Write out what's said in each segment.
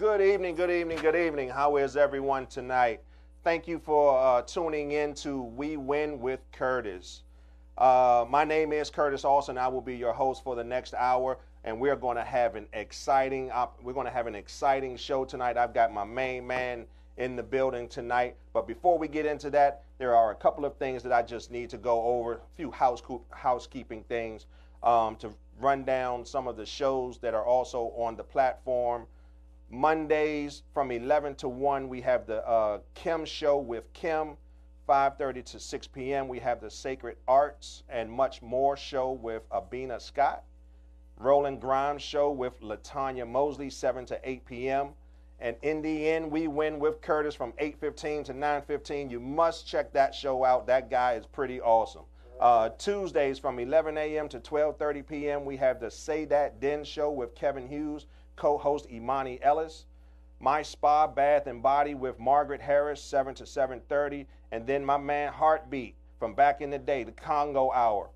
Good evening, good evening, good evening. How is everyone tonight? Thank you for tuning in to We Win with Curtis. My name is Curtis Austin. I will be your host for the next hour, and we're going to have an exciting show tonight. I've got my main man in the building tonight. But before we get into that, there are a couple of things that I just need to go over, a few housekeeping things to run down some of the shows that are also on the platform. Mondays from 11 to 1, we have the Kim Show with Kim. 5:30 to 6 p.m., we have the Sacred Arts and Much More Show with Abina Scott. Roland Grimes Show with Latanya Mosley, 7 to 8 p.m. And in the end, We Win with Curtis from 8:15 to 9:15. You must check that show out. That guy is pretty awesome. Tuesdays from 11 a.m. to 12:30 p.m., we have the Say That Den Show with Kevin Hughes, co-host Imani Ellis. My Spa, Bath and Body with Margaret Harris, 7 to 7:30. And then my man Heartbeat from back in the day, the Congo Hour,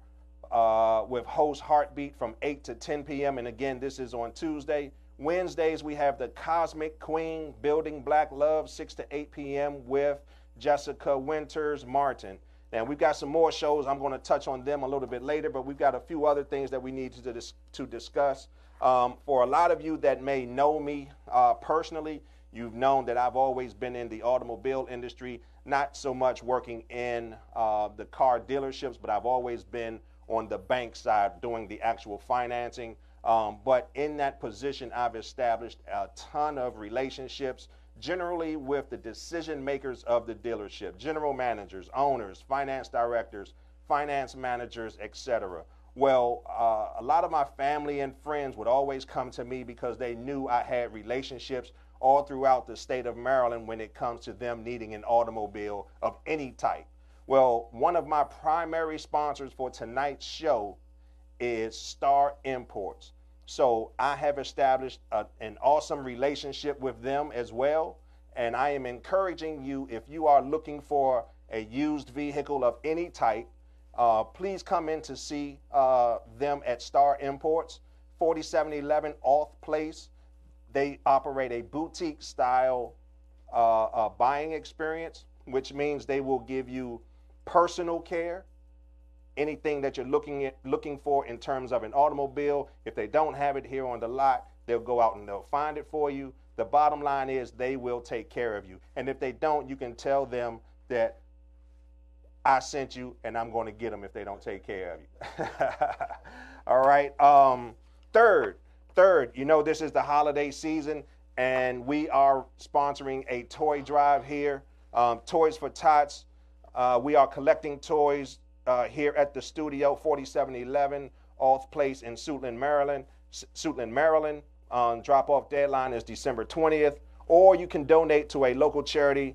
with host Heartbeat from 8 to 10 p.m. And again, this is on Tuesday. Wednesdays, we have the Cosmic Queen, Building Black Love, 6 to 8 p.m. with Jessica Winters Martin. Now, we've got some more shows. I'm going to touch on them a little bit later, but we've got a few other things that we need to discuss. For a lot of you that may know me personally, you've known that I've always been in the automobile industry, not so much working in the car dealerships, but I've always been on the bank side doing the actual financing. But in that position, I've established a ton of relationships, generally with the decision makers of the dealership, general managers, owners, finance directors, finance managers, etc. Well, a lot of my family and friends would always come to me because they knew I had relationships all throughout the state of Maryland when it comes to them needing an automobile of any type. Well, one of my primary sponsors for tonight's show is Star Imports. So I have established an awesome relationship with them as well, and I am encouraging you, if you are looking for a used vehicle of any type, please come in to see them at Star Imports, 4711 Auth Place. They operate a boutique style buying experience, which means they will give you personal care, anything that you're looking for in terms of an automobile. If they don't have it here on the lot, they'll go out and they'll find it for you. The bottom line is they will take care of you. And if they don't, you can tell them that I sent you and I'm going to get them if they don't take care of you. All right. Third, you know, this is the holiday season and we are sponsoring a toy drive here, Toys for Tots. We are collecting toys here at the studio, 4711 Auth Place in Suitland, Maryland. Drop-off deadline is December 20th. Or you can donate to a local charity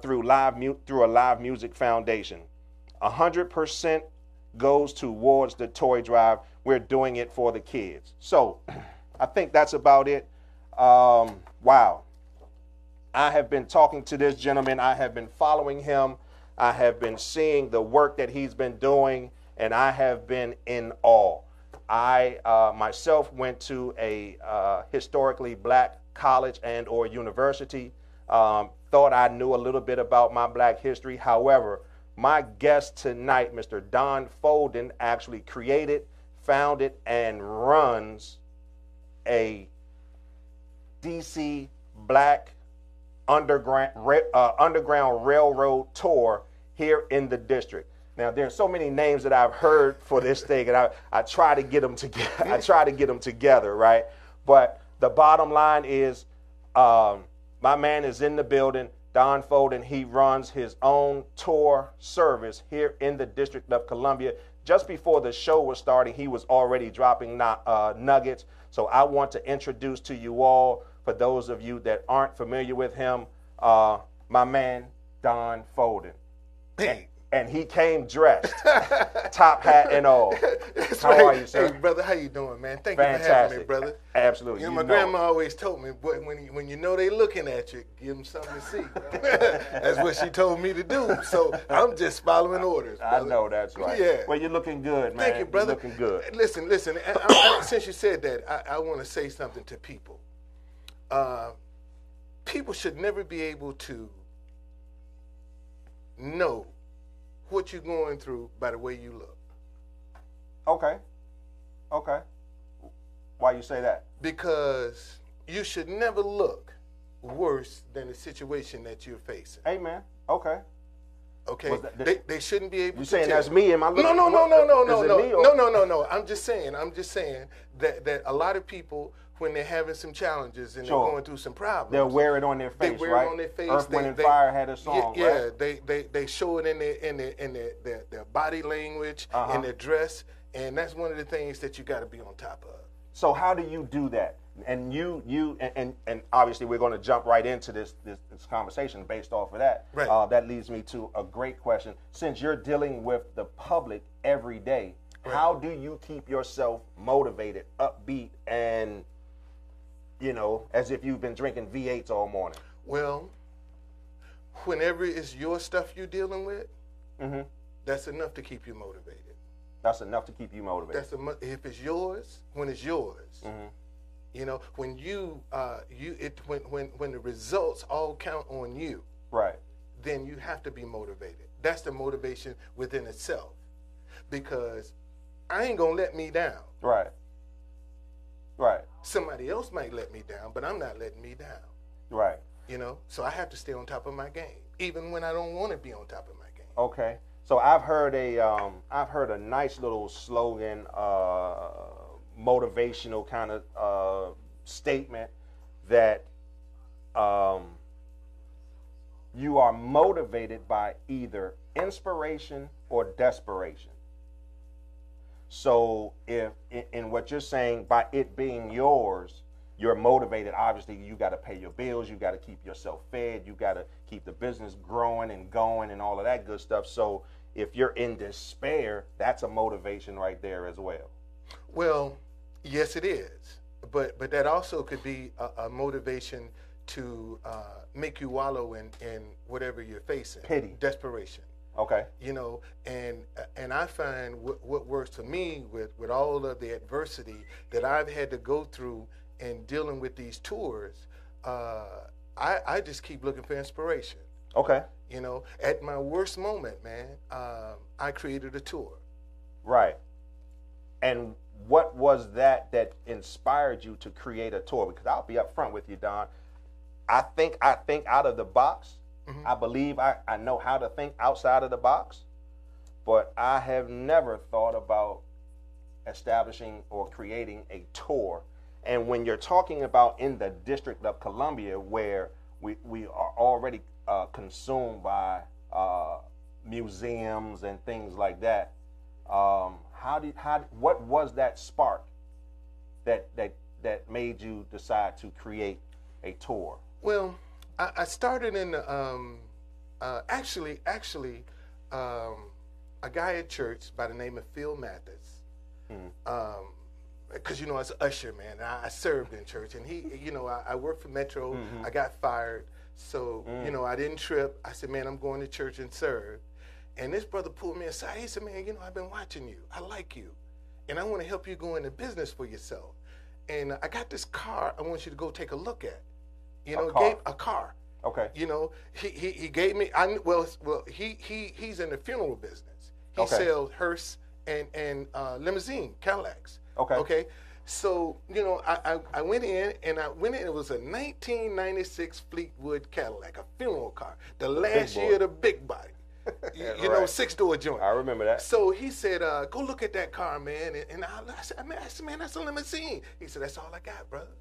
through a live music foundation. 100% goes towards the toy drive. We're doing it for the kids. So I think that's about it. Wow. I have been talking to this gentleman. I have been following him. I have been seeing the work that he's been doing, and I have been in awe. I myself went to a historically black college and or university. Thought I knew a little bit about my black history. However, my guest tonight, Mr. Don Folden, actually created, founded, and runs a DC Black Underground Railroad tour here in the district. Now, there's so many names that I've heard for this thing, and I try to get them together. Right? But the bottom line is, my man is in the building. Don Folden, he runs his own tour service here in the District of Columbia. Just before the show was starting, he was already dropping nuggets. So I want to introduce to you all, for those of you that aren't familiar with him, my man, Don Folden. Hey. And he came dressed, top hat and all. That's How right. are you, sir? Hey, brother, how you doing, man? Thank Fantastic. you for having me, brother. Absolutely. You know, my grandma always told me, boy, when you know they looking at you, give them something to see. That's what she told me to do. So I'm just following orders, brother. I know that's right. Yeah. Well, you're looking good, man. Thank you, brother. You're looking good. Listen. Since you said that, I want to say something to people. people should never be able to know what you're going through by the way you look. Okay. Okay. Why you say that? Because you should never look worse than the situation that you're facing. Amen. Okay. Okay, they shouldn't be able. You to saying tell. that's me? Am I looking? No. I'm just saying that a lot of people, when they're having some challenges and Sure. they're going through some problems, They'll wear it on their face, they wear right? it on their face. Earth, Wind, and Fire had a song, yeah, right? they show it in their body language, in their dress, and that's one of the things that you got to be on top of. So how do you do that? And and obviously we're going to jump right into this conversation based off of that. Right. That leads me to a great question. Since you're dealing with the public every day, Right. how do you keep yourself motivated, upbeat, and as if you've been drinking V8s all morning? Well, whenever it's your stuff you're dealing with, that's enough to keep you motivated. That's enough to keep you motivated. If it's yours, when it's yours. When when the results all count on you, Right. then you have to be motivated. That's the motivation within itself, because I ain't gonna let me down. Right. Right. Somebody else might let me down, but I'm not letting me down. Right. So I have to stay on top of my game, even when I don't want to be on top of my game. Okay. So I've heard a nice little slogan, motivational kind of statement that you are motivated by either inspiration or desperation. So if in what you're saying, by it being yours, you're motivated. Obviously, you got to pay your bills. You got to keep yourself fed. You got to keep the business growing and going and all of that good stuff. So if you're in despair, that's a motivation right there as well. Well, yes, it is. But that also could be a motivation to make you wallow in whatever you're facing. Pity. Desperation. Okay. And I find what works for me with all of the adversity that I've had to go through in dealing with these tours, I just keep looking for inspiration. Okay. At my worst moment, man, I created a tour. Right. And what was that inspired you to create a tour? Because I'll be upfront with you, Don. I think out of the box. I believe I know how to think outside of the box, but I have never thought about establishing or creating a tour. And when you're talking about in the District of Columbia, where we are already consumed by museums and things like that, what was that spark that made you decide to create a tour? Well, I started in actually a guy at church by the name of Phil Mathis. Because as an usher, man, I served in church, and he, I worked for Metro. I got fired, so I didn't trip. I said, man, I'm going to church and serve. And this brother pulled me aside. He said, man, I've been watching you. I like you, and I want to help you go into business for yourself. And I got this car I want you to go take a look at. A car. Okay. He gave me. He's in the funeral business. He sells hearse and limousine Cadillacs. Okay. Okay. So I went in and it was a 1996 Fleetwood Cadillac, a funeral car, the last year of the big body. Right. 6-door joint. I remember that. So he said, go look at that car, man. And I said, man, that's a limousine. He said, that's all I got, brother.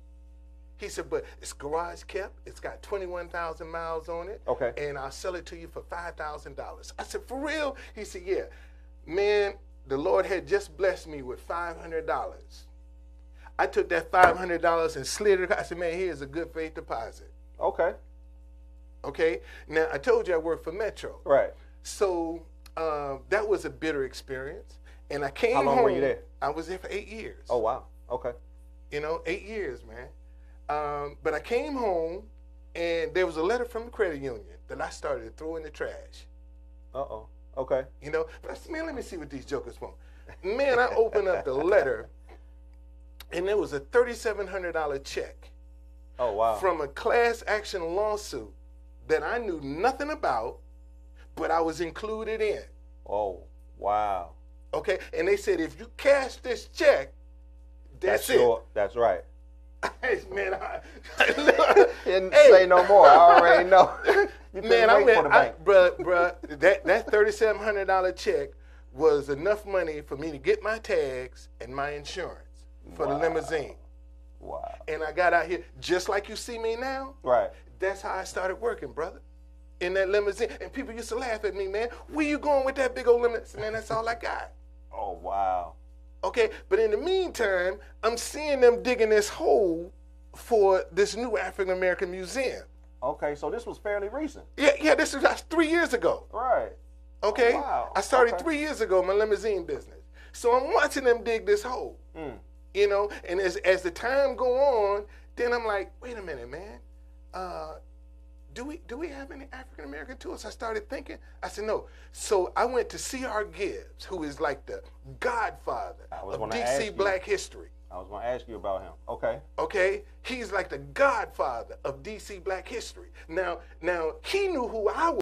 He said, but it's garage kept. It's got 21,000 miles on it. Okay. And I'll sell it to you for $5,000. I said, for real? He said, yeah. Man, the Lord had just blessed me with $500. I took that $500 and slid it. I said, man, here's a good faith deposit. Okay. Okay. Now, I told you I worked for Metro. Right. So that was a bitter experience. And I came home. How long were you there? I was there for 8 years. Oh, wow. Okay. 8 years, man. But I came home, and there was a letter from the credit union that I started to throw in the trash. Uh-oh. Okay. But I said, man, let me see what these jokers want. Man, I opened up the letter, and there was a $3,700 check Oh, wow. From a class action lawsuit that I knew nothing about, but I was included in. Oh, wow. Okay, and they said if you cash this check, that's it. That's right. Hey, man, Didn't say no more. I already know. You man, wait for the bank. bruh, that $3,700 check was enough money for me to get my tags and my insurance for the limousine. Wow. And I got out here just like you see me now. Right. That's how I started working, brother. In that limousine. And people used to laugh at me, man. Where you going with that big old limousine? Man, that's all I got. Oh, wow. Okay, but in the meantime, I'm seeing them digging this hole for this new African American museum. Okay, so this was fairly recent. Yeah, this was 3 years ago. Right. Okay? Oh, wow. I started Okay. 3 years ago, my limousine business. So I'm watching them dig this hole. You know, and as the time go on, then I'm like, wait a minute, man. Do we have any African American tourists? I started thinking. I said no. So I went to C.R. Gibbs, who is like the godfather of DC Black history. I was going to ask you about him. Okay. Okay, he's like the godfather of DC Black history. Now he knew who I was.